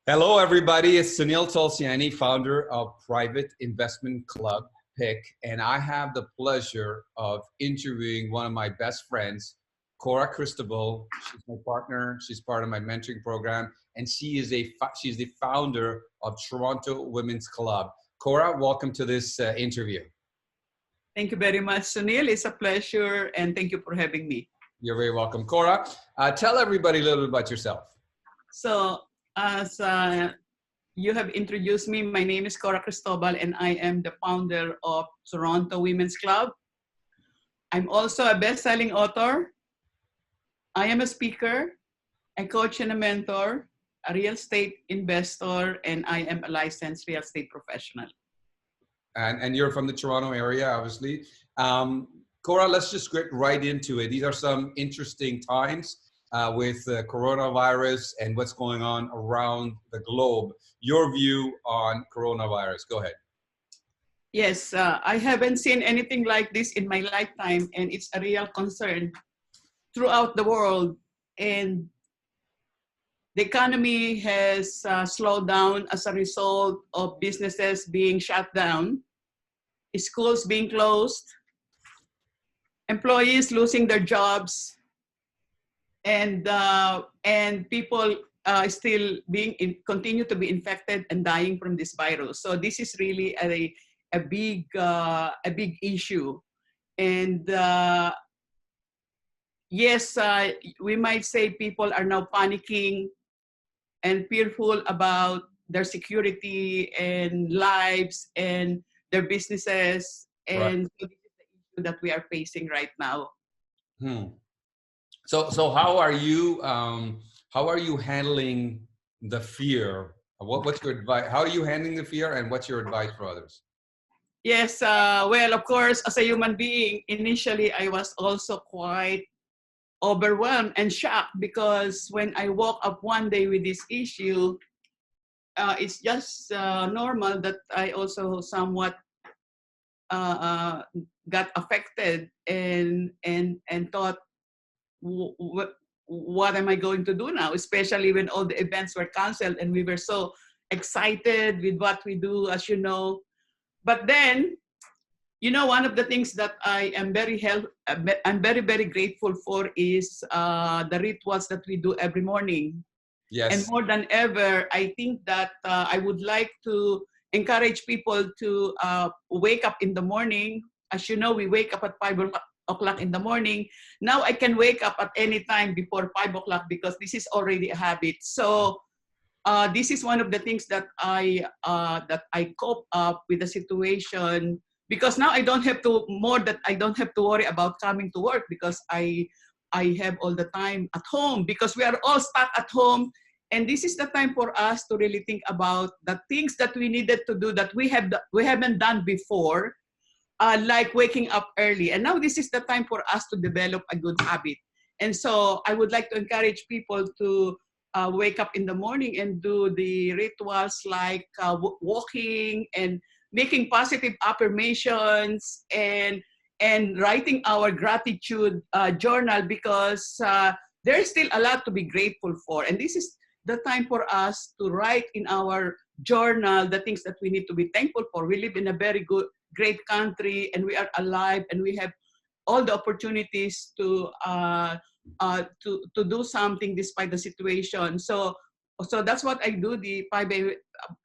Hello, everybody. It's Sunil Tulsiani, founder of Private Investment Club PIC, and I have the pleasure of interviewing one of my best friends, Cora Cristobal. She's my partner. She's part of my mentoring program, and she's the founder of Toronto Women's Club. Cora, welcome to this interview. Thank you very much, Sunil. It's a pleasure, and thank you for having me. You're very welcome. Cora, tell everybody a little bit about yourself. So, as you have introduced me, my name is Cora Cristobal, and I am the founder of Toronto Women's Club. I'm also a best-selling author. I am a speaker, a coach and a mentor, a real estate investor, and I am a licensed real estate professional. And you're from the Toronto area, obviously. Cora, let's just get right into it. These are some interesting times with coronavirus and what's going on around the globe. Your view on coronavirus, go ahead. Yes, I haven't seen anything like this in my lifetime, and it's a real concern throughout the world. And the economy has slowed down as a result of businesses being shut down, schools being closed, employees losing their jobs, and people still continue to be infected and dying from this virus. So this is really a big issue. And yes, we might say people are now panicking and fearful about their security and lives and their businesses. And so this is the issue that we are facing right now. So how are you handling the fear? What's your advice? How are you handling the fear, and what's your advice for others? Yes, well, of course, as a human being, initially I was also quite overwhelmed and shocked, because when I woke up one day with this issue, it's just normal that I also somewhat got affected and thought, what am I going to do now? Especially when all the events were canceled and we were so excited with what we do, as you know. But then, you know, one of the things that I am I'm very grateful for is the rituals that we do every morning. Yes. And more than ever, I think that I would like to encourage people to wake up in the morning. As you know, we wake up at 5 o'clock in the morning. Now I can wake up at any time before 5 o'clock because this is already a habit. So this is one of the things that I cope up with the situation, because now I don't have to worry about coming to work, because I have all the time at home, because we are all stuck at home. And this is the time for us to really think about the things that we needed to do that we haven't done before, like waking up early. And now this is the time for us to develop a good habit. And so I would like to encourage people to wake up in the morning and do the rituals like walking and making positive affirmations and writing our gratitude journal, because there is still a lot to be grateful for. And this is the time for us to write in our journal the things that we need to be thankful for. We live in a great country, and we are alive, and we have all the opportunities to do something despite the situation. So that's what I do, the 5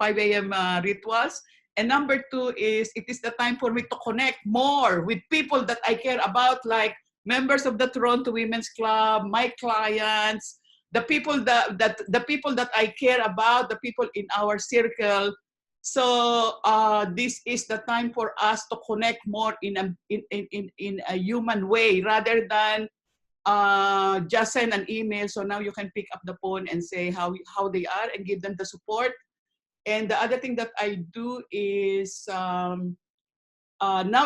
a.m. Rituals. And number 2 is, it is the time for me to connect more with people that I care about, like members of the Toronto Women's Club, my clients, the people that I care about, the people in our circle. So this is the time for us to connect more in a human way, rather than just send an email. So now you can pick up the phone and say how they are and give them the support. And the other thing that I do is now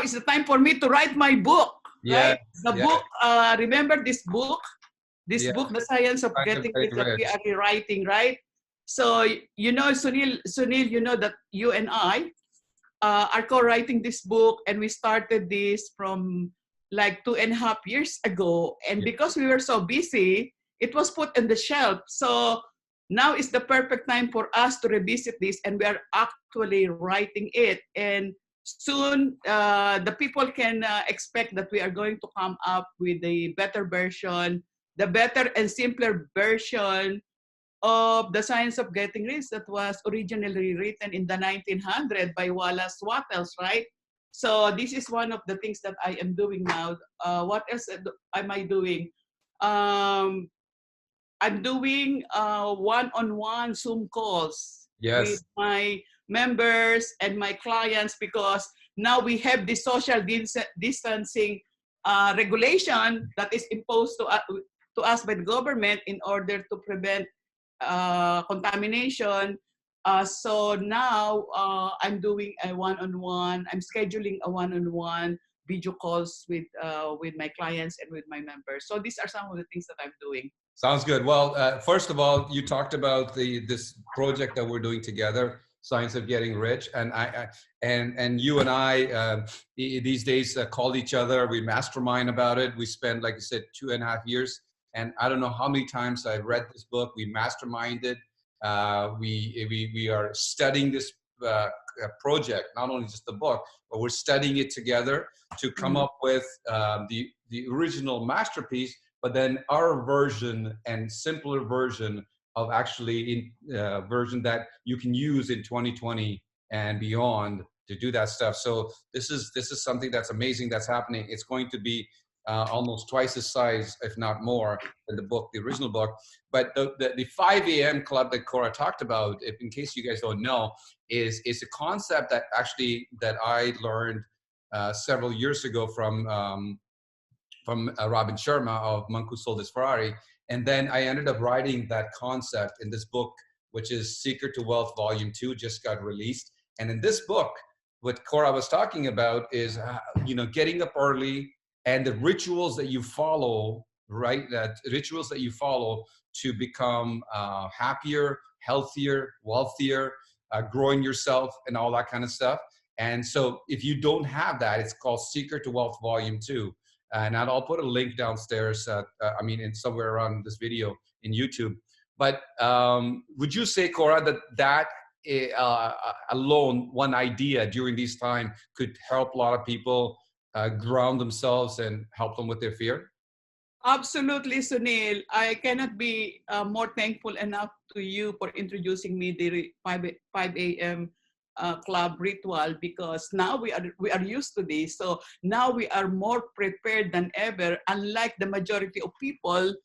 is the time for me to write my book. Yeah, right? The book. Remember this book? This book, The Science of Getting Rich, that we are rewriting, right? So you know, Sunil, you know that you and I are co-writing this book, and we started this from like 2.5 years ago. And because we were so busy, it was put on the shelf. So now is the perfect time for us to revisit this, and we are actually writing it. And soon, the people can expect that we are going to come up with a better version, the better and simpler version of The Science of Getting Rich that was originally written in the 1900 by Wallace Wattles, right? So this is one of the things that I am doing now. What else am I doing? Um, I'm doing one-on-one Zoom calls with Yes. my members and my clients, because now we have the social distancing regulation that is imposed to us by the government in order to prevent contamination. So now I'm doing a one-on-one. I'm scheduling a one-on-one video calls with my clients and with my members. So these are some of the things that I'm doing. Sounds good. Well, first of all, you talked about this project that we're doing together, Science of Getting Rich, and and you and I these days call each other. We mastermind about it. We spend, like I said, 2.5 years, and I don't know how many times I've read this book. We masterminded. We are studying this project, not only just the book, but we're studying it together to come up with the original masterpiece, but then our version and simpler version of actually version that you can use in 2020 and beyond to do that stuff. So this is something that's amazing that's happening. It's going to be almost twice the size, if not more, than the original book. But the 5 a.m. club that Cora talked about, if in case you guys don't know, is a concept that actually that I learned several years ago from Robin Sharma of Monk Who Sold His Ferrari. And then I ended up writing that concept in this book, which is Secret to Wealth Volume 2, just got released. And in this book, what Cora was talking about is, getting up early and the rituals that you follow, right? That rituals that you follow to become happier, healthier, wealthier, growing yourself and all that kind of stuff. And so if you don't have that, it's called Secret to Wealth Volume 2. And I'll put a link downstairs, in somewhere around this video in YouTube. But would you say, Cora, that alone, one idea during this time could help a lot of people ground themselves and help them with their fear? Absolutely, Sunil. I cannot be more thankful enough to you for introducing me the 5 a.m. Club ritual, because now we are used to this. So now we are more prepared than ever, unlike the majority of people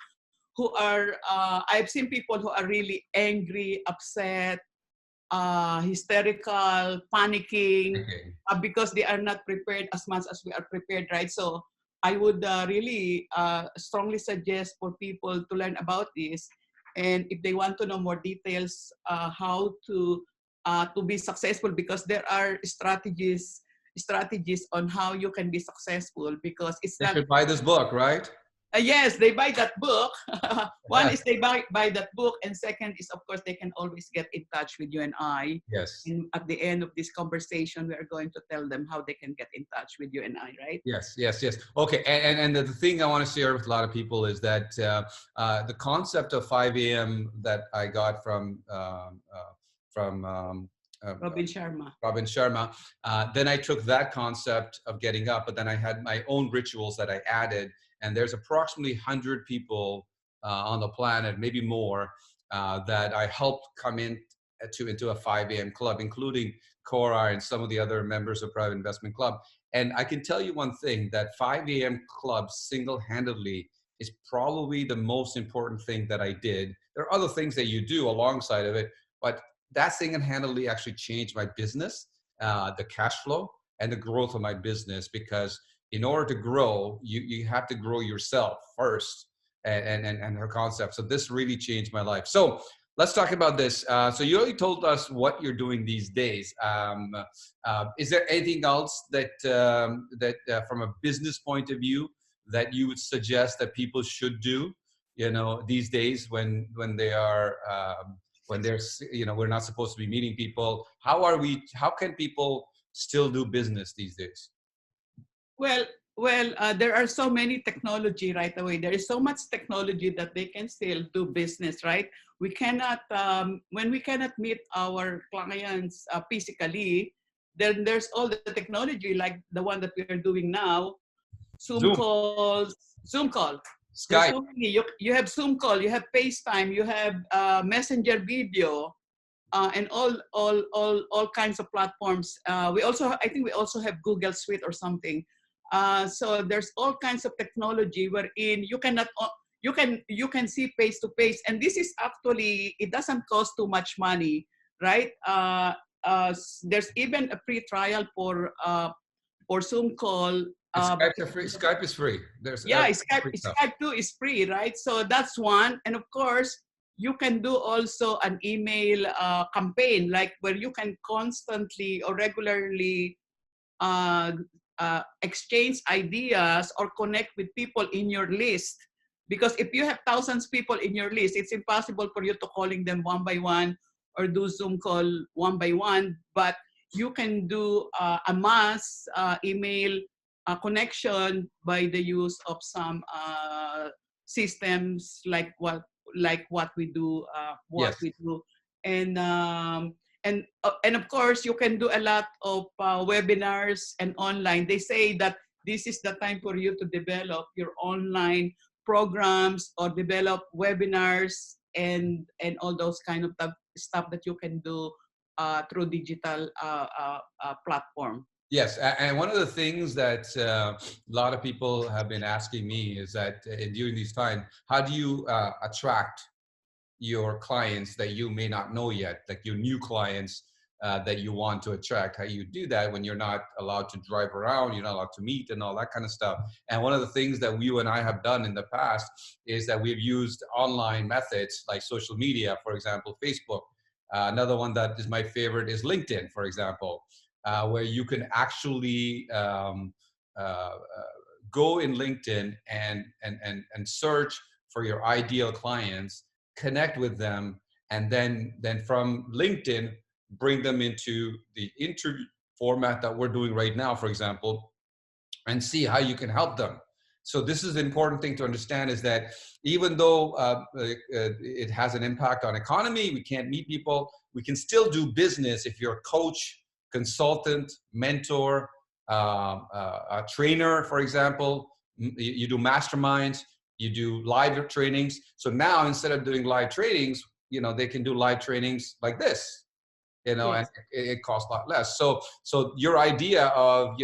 who are, I've seen people who are really angry, upset, hysterical, panicking, Okay. because they are not prepared as much as we are prepared, right? So I would really strongly suggest for people to learn about this. And if they want to know more details, how to be successful, because there are strategies on how you can be successful, because it's They not. should buy this book, right? Yes, they buy that book. One Yeah. is they buy that book, and second is, of course, they can always get in touch with you and I. Yes. And at the end of this conversation, we are going to tell them how they can get in touch with you and I, right? Yes, yes, yes. Okay, and the thing I want to share with a lot of people is that the concept of 5 a.m. that I got from Robin Sharma. Robin Sharma. Then I took that concept of getting up, but then I had my own rituals that I added. And there's approximately 100 people on the planet, maybe more, that I helped come into a 5 a.m. club, including Cora and some of the other members of Private Investment Club. And I can tell you one thing, that 5 a.m. club single-handedly is probably the most important thing that I did. There are other things that you do alongside of it, but that single-handedly actually changed my business, the cash flow and the growth of my business, because in order to grow, you have to grow yourself first, and her concept. So this really changed my life. So let's talk about this. So you already told us what you're doing these days. Is there anything else that from a business point of view that you would suggest that people should do, these days when they are when there's, we're not supposed to be meeting people? How can people still do business these days? Well, Well, there are so many technology right away. There is so much technology that they can still do business, right? We cannot, when we cannot meet our clients physically, then there's all the technology like the one that we are doing now, Zoom Zoom, calls, Zoom call. There's Skype. so many. You have Zoom call, you have FaceTime, you have Messenger video, and all kinds of platforms. We also, I think we also have Google Suite or something. So there's all kinds of technology wherein you cannot you can see face to face, and this is actually, it doesn't cost too much money, right? There's even a free trial for Zoom call. And Skype's are free. Skype is free. There's Yeah, free stuff. Skype too is free, right? So that's one. And of course, you can do also an email campaign, like where you can constantly or regularly uh, exchange ideas or connect with people in your list. Because if you have thousands of people in your list, it's impossible for you to calling them one by one or do Zoom call one by one. But you can do a mass email connection by the use of some systems like what we do, Yes. and of course you can do a lot of webinars and online. They say that this is the time for you to develop your online programs or develop webinars and all those kind of stuff that you can do through digital platform. Yes, and one of the things that a lot of people have been asking me is that during these times, how do you attract your clients that you may not know yet, like your new clients that you want to attract? How you do that when you're not allowed to drive around, you're not allowed to meet and all that kind of stuff. And one of the things that you and I have done in the past is that we've used online methods like social media, for example, Facebook. Another one that is my favorite is LinkedIn, for example. Where you can actually go in LinkedIn and search for your ideal clients, connect with them, and then from LinkedIn, bring them into the interview format that we're doing right now, for example, and see how you can help them. So this is the important thing to understand, is that even though it has an impact on economy, we can't meet people, we can still do business if you're a coach, consultant, mentor, a trainer, for example. You do masterminds, you do live trainings. So now instead of doing live trainings, they can do live trainings like this, Yes. and it costs a lot less. So your idea of,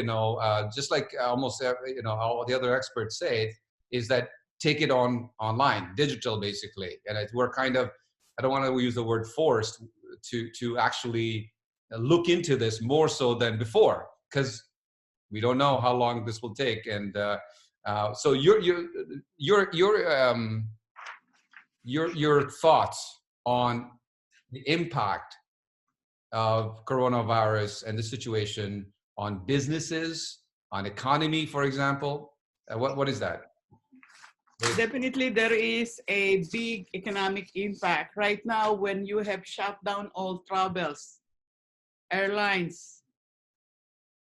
just like almost, all the other experts say, is that take it online, digital, basically. And we're kind of, I don't want to use the word forced to actually look into this more so than before, because we don't know how long this will take. And so your thoughts on the impact of coronavirus and the situation on businesses, on economy, for example, what is that? Definitely, there is a big economic impact right now when you have shut down all travels, airlines,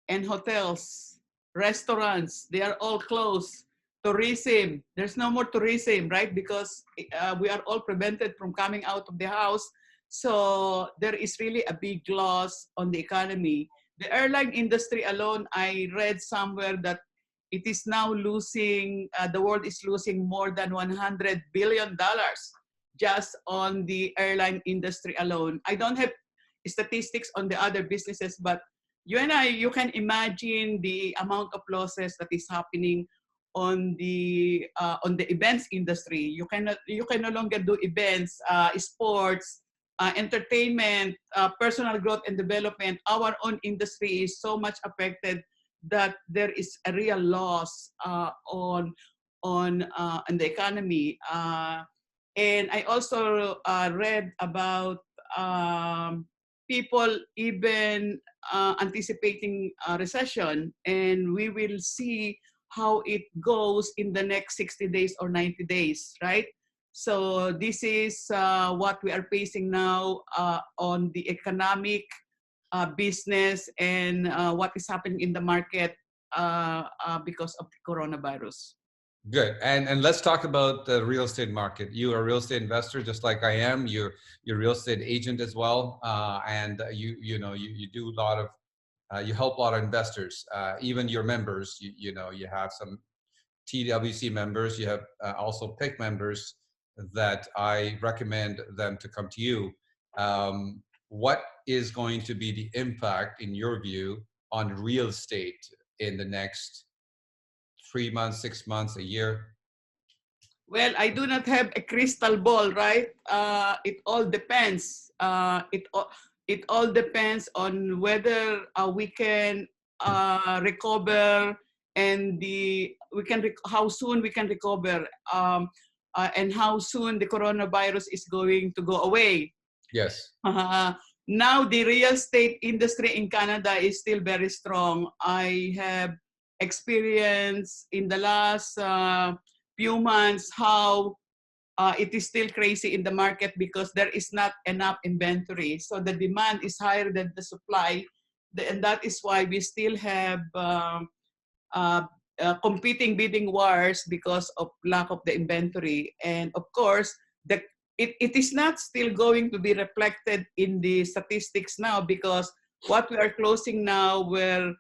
and hotels, restaurants. They are all closed. Tourism, there's no more tourism, right? Because we are all prevented from coming out of the house. So there is really a big loss on the economy. The airline industry alone, I read somewhere that it is now losing, the world is losing more than $100 billion just on the airline industry alone. I don't have statistics on the other businesses, but you can imagine the amount of losses that is happening on the events industry. You can no longer do events, sports, entertainment, personal growth and development. Our own industry is so much affected that there is a real loss on the economy. And I also read about people even anticipating a recession, and we will see how it goes in the next 60 days or 90 days, right? So this is what we are facing now on the economic business and what is happening in the market because of the coronavirus. Good. And let's talk about the real estate market. You are a real estate investor, just like I am. You're a real estate agent as well, and you do a lot of you help a lot of investors, even your members. You have some TWC members. You have also PIC members that I recommend them to come to you. What is going to be the impact, in your view, on real estate in the next 3 months, 6 months, a year? Well, I do not have a crystal ball, right? It all depends. It all depends on whether we can recover and how soon we can recover, and how soon the coronavirus is going to go away. Yes. Now the real estate industry in Canada is still very strong. I have experienced in the last few months how it is still crazy in the market because there is not enough inventory. So the demand is higher than the supply, and that is why we still have competing bidding wars because of lack of the inventory. And of course, it is not still going to be reflected in the statistics now, because what we are closing now were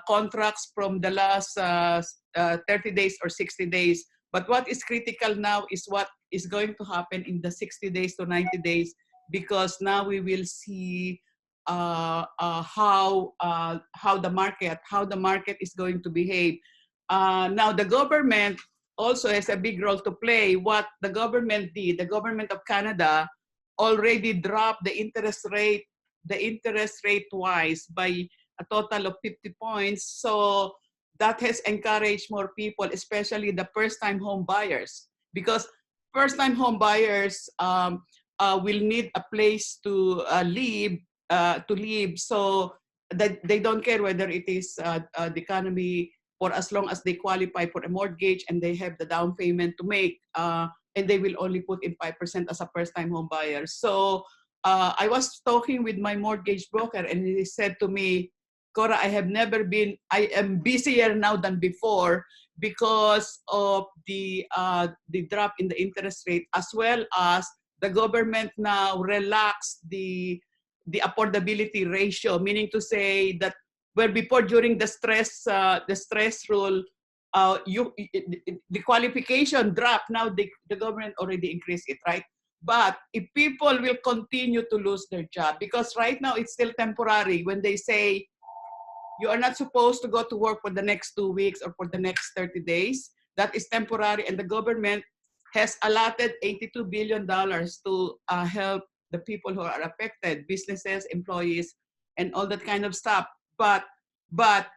contracts from the last 30 days or 60 days. But what is critical now is what is going to happen in the 60 days to 90 days, because now we will see how the market is going to behave. Now the government also has a big role to play. What the government did, the government of Canada already dropped the interest rate twice by a total of 50 points. So that has encouraged more people, especially the first-time home buyers, because first-time home buyers will need a place to live. So that they don't care whether it is the economy, for as long as they qualify for a mortgage and they have the down payment to make, and they will only put in 5% as a first-time home buyer. So I was talking with my mortgage broker, and he said to me, Cora, I am busier now than before because of the drop in the interest rate, as well as the government now relaxed the affordability ratio, meaning to say that where before during the stress rule, the qualification dropped. Now the government already increased it, right? But if people will continue to lose their job, because right now it's still temporary, when they say you are not supposed to go to work for the next 2 weeks or for the next 30 days, that is temporary, and the government has allotted $82 billion to help the people who are affected, businesses, employees, and all that kind of stuff. But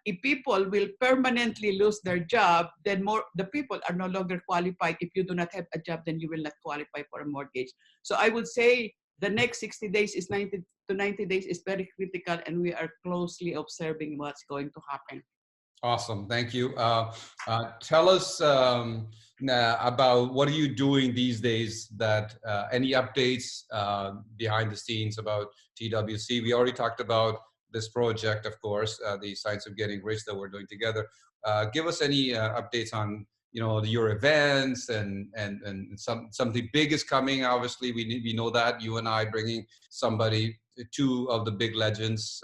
if people will permanently lose their job, then the people are no longer qualified. If you do not have a job, then you will not qualify for a mortgage. So I would say the next 60 days is 90 to 90 days is very critical, and we are closely observing what's going to happen. Awesome. Thank you. Tell us about what are you doing these days, that any updates behind the scenes about TWC? We already talked about this project, of course, the Science of Getting Rich that we're doing together. Give us any updates on your events and something big is coming. Obviously, we know that you and I bringing somebody, two of the big legends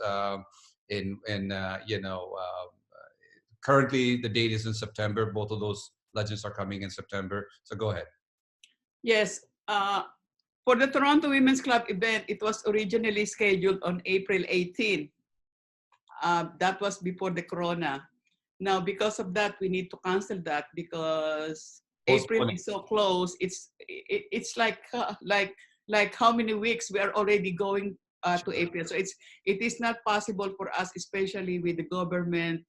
currently the date is in September. Both of those legends are coming in September. So go ahead. Yes. For the Toronto Women's Club event, it was originally scheduled on April 18. That was before the corona. Now, because of that, we need to cancel that because April is so close. It's like how many weeks we are already going to April. So it is not possible for us, especially with the government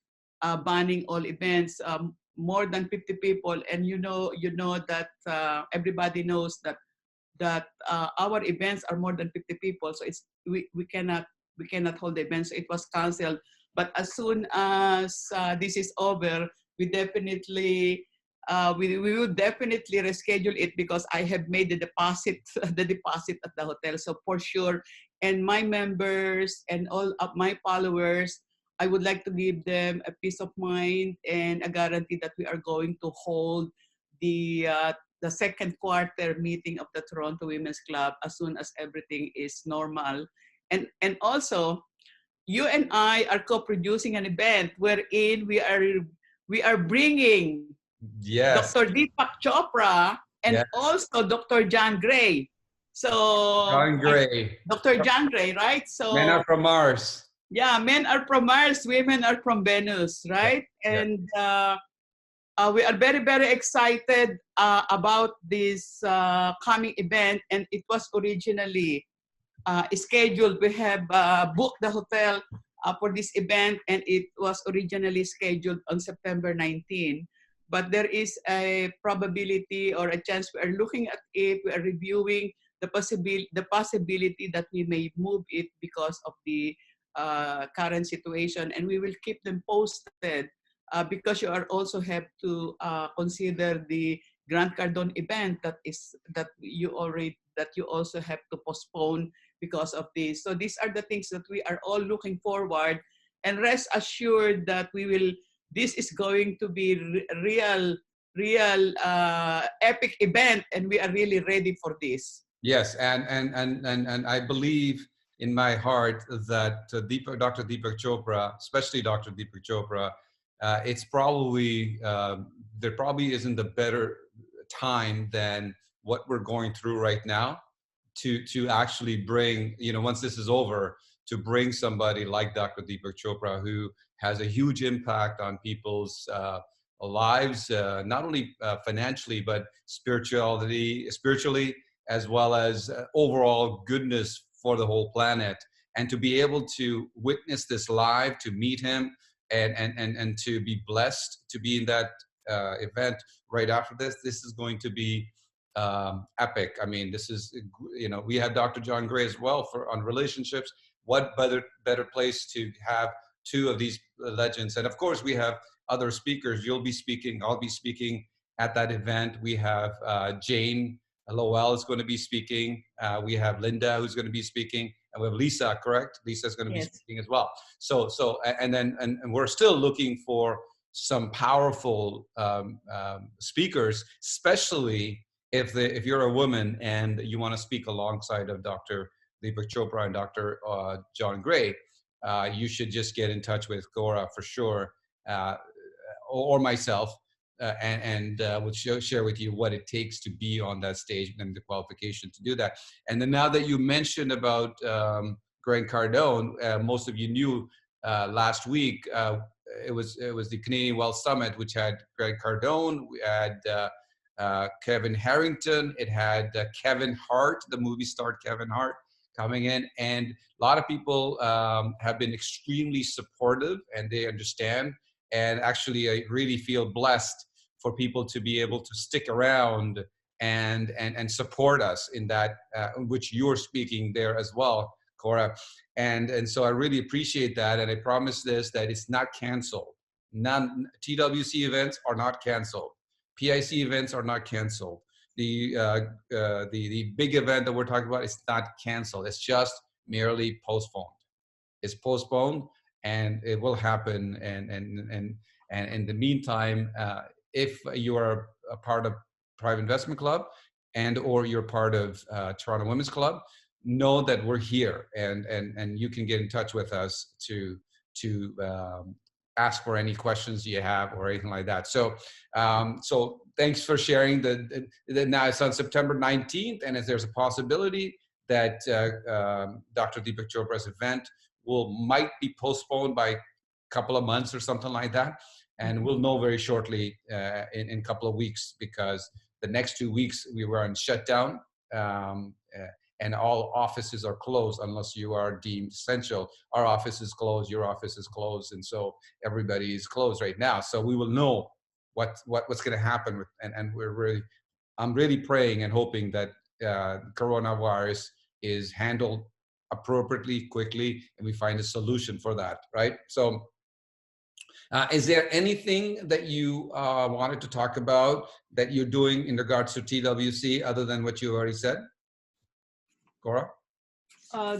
banning all events, more than 50 people. And you know that everybody knows that our events are more than 50 people. So we cannot hold the events. So it was canceled. But as soon as this is over, we definitely we will definitely reschedule it, because I have made the deposit at the hotel. So for sure, and my members and all of my followers, I would like to give them a peace of mind and a guarantee that we are going to hold the second quarter meeting of the Toronto Women's Club as soon as everything is normal. And also, you and I are co-producing an event wherein we are bringing Yes. Dr. Deepak Chopra and Yeah. also Dr. John Gray. So John Gray. Dr. John Gray, right? Men So are from Mars. yeah, men are from Mars, women are from Venus, Yeah. right? Yeah. And we are very, very excited about this coming event. And it was originally scheduled. We have booked the hotel for this event, and it was originally scheduled on September 19. But there is a probability or a chance. We are looking at it. We are reviewing the possibility that we may move it because of the current situation, and we will keep them posted because you are also have to consider the Grant Cardone event that you also have to postpone because of this. So these are the things that we are all looking forward, and rest assured that this is going to be real epic event, and we are really ready for this. Yes, and I believe in my heart that Dr. Deepak Chopra, especially Dr. Deepak Chopra, it's probably there probably isn't a better time than what we're going through right now to actually bring, once this is over, to bring somebody like Dr. Deepak Chopra, who has a huge impact on people's lives, not only financially, but spiritually, as well as overall goodness for the whole planet. And to be able to witness this live, to meet him, and to be blessed to be in that event right after this is going to be epic. I mean, this is, we have Dr. John Gray as well on relationships. What better place to have two of these legends? And of course, we have other speakers. You'll be speaking. I'll be speaking at that event. We have Jane Lowell is going to be speaking. We have Linda who's going to be speaking, and we have Lisa. Correct? Lisa's going to be speaking as well. So and we're still looking for some powerful speakers, especially if you're a woman and you want to speak alongside of Dr. Deepak Chopra and Dr. John Gray. You should just get in touch with Cora for sure, or myself, and we'll share with you what it takes to be on that stage and the qualification to do that. And then now that you mentioned about Grant Cardone, most of you knew last week it was the Canadian Wealth Summit, which had Grant Cardone. We had Kevin Harrington. It had Kevin Hart, the movie star Kevin Hart, coming in, and a lot of people have been extremely supportive, and they understand. And actually, I really feel blessed for people to be able to stick around and support us in that, which you're speaking there as well, Cora. And so I really appreciate that. And I promise this, that it's not canceled. TWC events are not canceled. PIC events are not canceled. The big event that we're talking about is not canceled. It's just merely postponed. It's postponed, and it will happen. And in the meantime, if you are a part of Private Investment Club and or you're part of Toronto Women's Club, know that we're here, and you can get in touch with us to ask for any questions you have or anything like that. So so thanks for sharing. Now it's on September 19th, and if there's a possibility that Dr. Deepak Chopra's event might be postponed by a couple of months or something like that, and we'll know very shortly in a couple of weeks, because the next 2 weeks we were on shutdown, and all offices are closed unless you are deemed essential. Our office is closed, your office is closed, and so everybody is closed right now. So we will know what's going to happen with, and I'm really praying and hoping that coronavirus is handled appropriately, quickly, and we find a solution for that, right? So is there anything that you wanted to talk about that you're doing in regards to TWC other than what you already said, Cora?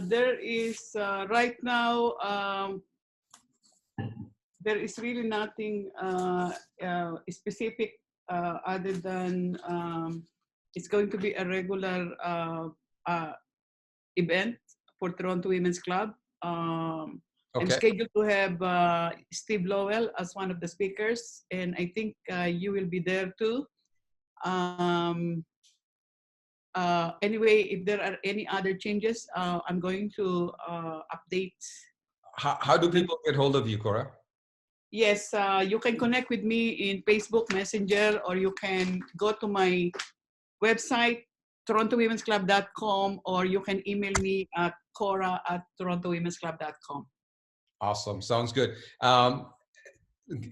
There is right now, there is really nothing specific other than it's going to be a regular uh, event for Toronto Women's Club. I'm Okay. scheduled to have Steve Lowell as one of the speakers, and I think you will be there too. Um, anyway, if there are any other changes, I'm going to update. How do people get hold of you, Cora? Yes, you can connect with me in Facebook Messenger, or you can go to my website, torontowomensclub.com, or you can email me at cora@torontowomensclub.com. Awesome. Sounds good.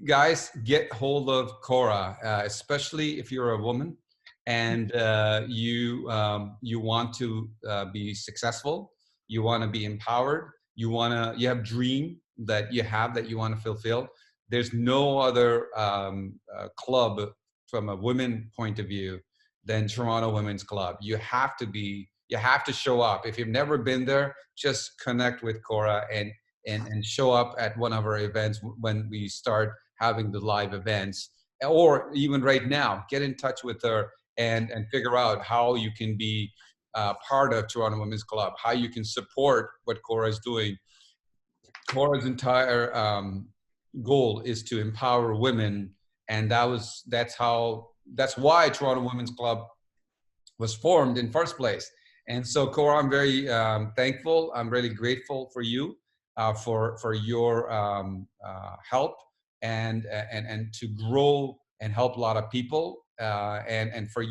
Guys, get hold of Cora, especially if you're a woman and you want to be successful, you want to be empowered, you have dream that you want to fulfill. There's no other club from a women point of view than Toronto Women's Club. You have to show up. If you've never been there, just connect with Cora and show up at one of our events when we start having the live events, or even right now, get in touch with her and figure out how you can be part of Toronto Women's Club, how you can support what Cora is doing. Cora's entire goal is to empower women, and that's why Toronto Women's Club was formed in first place. And so, Cora, I'm very thankful. I'm really grateful for you. For your help and to grow and help a lot of people and for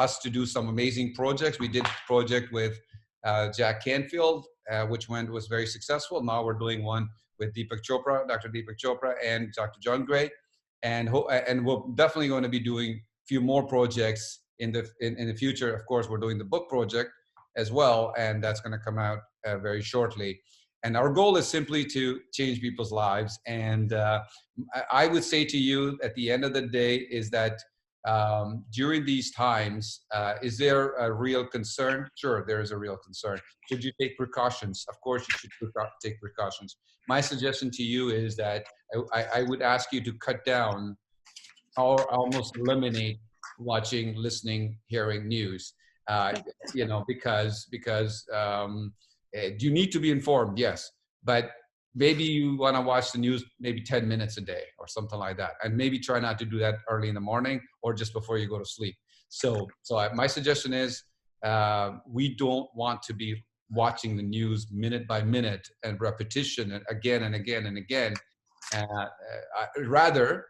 us to do some amazing projects. We did a project with Jack Canfield, which was very successful. Now we're doing one with Deepak Chopra, Dr. Deepak Chopra, and Dr. John Gray, and we're definitely going to be doing a few more projects in the future. Of course, we're doing the book project as well, and that's going to come out very shortly. And our goal is simply to change people's lives. And I would say to you at the end of the day is that during these times, is there a real concern? Sure, there is a real concern. Should you take precautions? Of course, you should take precautions. My suggestion to you is that I would ask you to cut down or almost eliminate watching, listening, hearing news. Because you need to be informed, yes, but maybe you want to watch the news maybe 10 minutes a day or something like that, and maybe try not to do that early in the morning or just before you go to sleep. So my suggestion is we don't want to be watching the news minute by minute and repetition and again and again and again. Rather,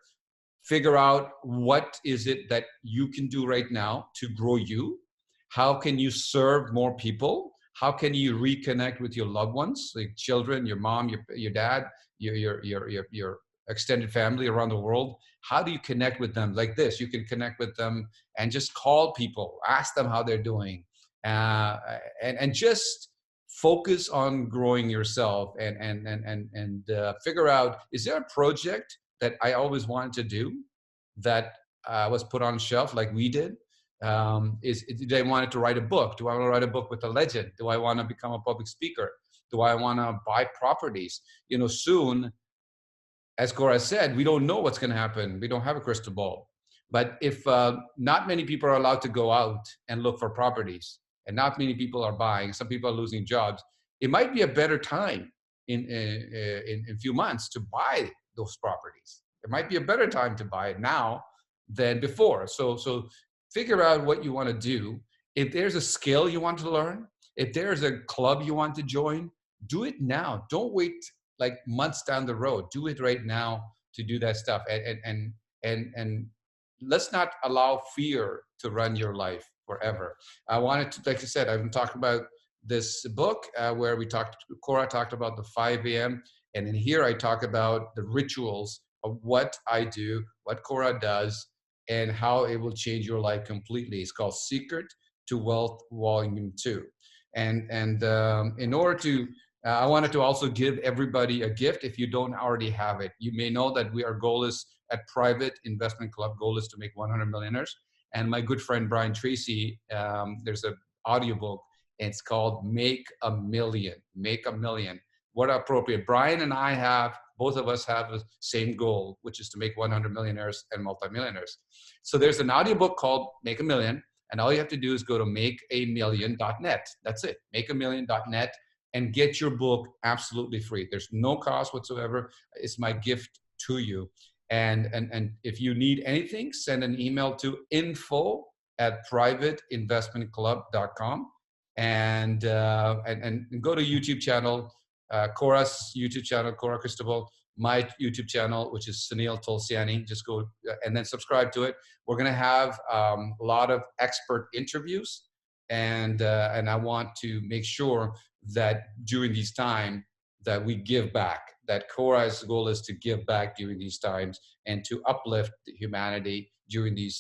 figure out what is it that you can do right now to grow you. How can you serve more people? How can you reconnect with your loved ones, like children, your mom, your dad, your extended family around the world? How do you connect with them like this? You can connect with them and just call people, ask them how they're doing, and just focus on growing yourself and figure out, is there a project that I always wanted to do that was put on shelf like we did? Do I want to write a book? Do I want to write a book with a legend? Do I want to become a public speaker? Do I want to buy properties? Soon, as Cora said, we don't know what's going to happen. We don't have a crystal ball. But if not many people are allowed to go out and look for properties, and not many people are buying, some people are losing jobs, it might be a better time in a few months to buy those properties. It might be a better time to buy it now than before. So figure out what you want to do. If there's a skill you want to learn, if there's a club you want to join, do it now. Don't wait like months down the road. Do it right now to do that stuff. And let's not allow fear to run your life forever. I wanted to, like I said, I've been talking about this book where Cora talked about the 5 a.m. And in here I talk about the rituals of what I do, what Cora does, and how it will change your life completely. It's called Secret to Wealth Volume 2. And in order to, I wanted to also give everybody a gift if you don't already have it. You may know that our goal is at Private Investment Club, goal is to make 100 millionaires. And my good friend Brian Tracy, there's an audiobook, and it's called Make a Million. Make a Million. What appropriate. Brian and I have both of us have the same goal, which is to make 100 millionaires and multimillionaires. So there's an audiobook called Make a Million, and all you have to do is go to makeamillion.net. That's it, makeamillion.net, and get your book absolutely free. There's no cost whatsoever. It's my gift to you. And if you need anything, send an email to info@privateinvestmentclub.com, and go to YouTube channel, Coras YouTube channel, Cora Cristobal, my YouTube channel, which is Sunil Tulsiani. Just go and then subscribe to it. We're going to have a lot of expert interviews, and I want to make sure that during these times that we give back, that Cora's goal is to give back during these times and to uplift humanity during these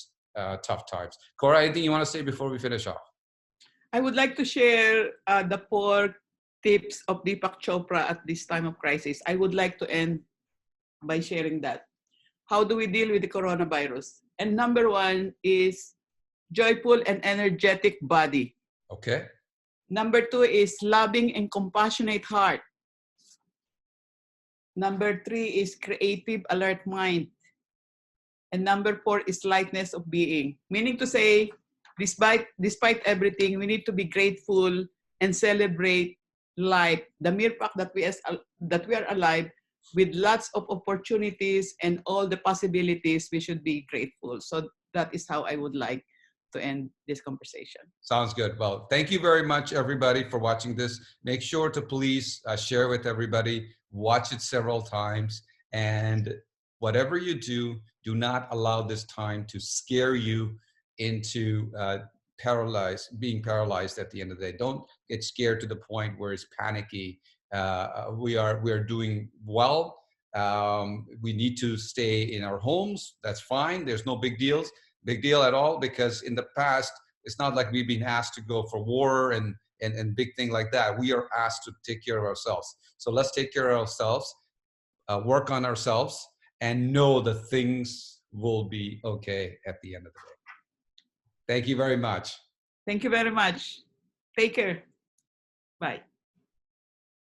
tough times. Cora, anything you want to say before we finish off? I would like to share the 4 tips of Deepak Chopra at this time of crisis. I would like to end by sharing that. How do we deal with the coronavirus? And number 1 is joyful and energetic body. Okay. Number 2 is loving and compassionate heart. Number 3 is creative, alert mind. And number 4 is lightness of being. Meaning to say, despite everything, we need to be grateful and celebrate life. The mere fact that we are alive with lots of opportunities and all the possibilities, we should be grateful. So that is how I would like to end this conversation. Sounds good. Well, thank you very much, everybody, for watching this. Make sure to please share with everybody, watch it several times, and whatever you do, do not allow this time to scare you into being paralyzed at the end of the day. Don't get scared to the point where it's panicky. We are doing well. We need to stay in our homes. That's fine. There's no big deal at all, because in the past, it's not like we've been asked to go for war and big thing like that. We are asked to take care of ourselves. So let's take care of ourselves, work on ourselves, and know that things will be okay at the end of the day. Thank you very much. Thank you very much. Take care. Bye.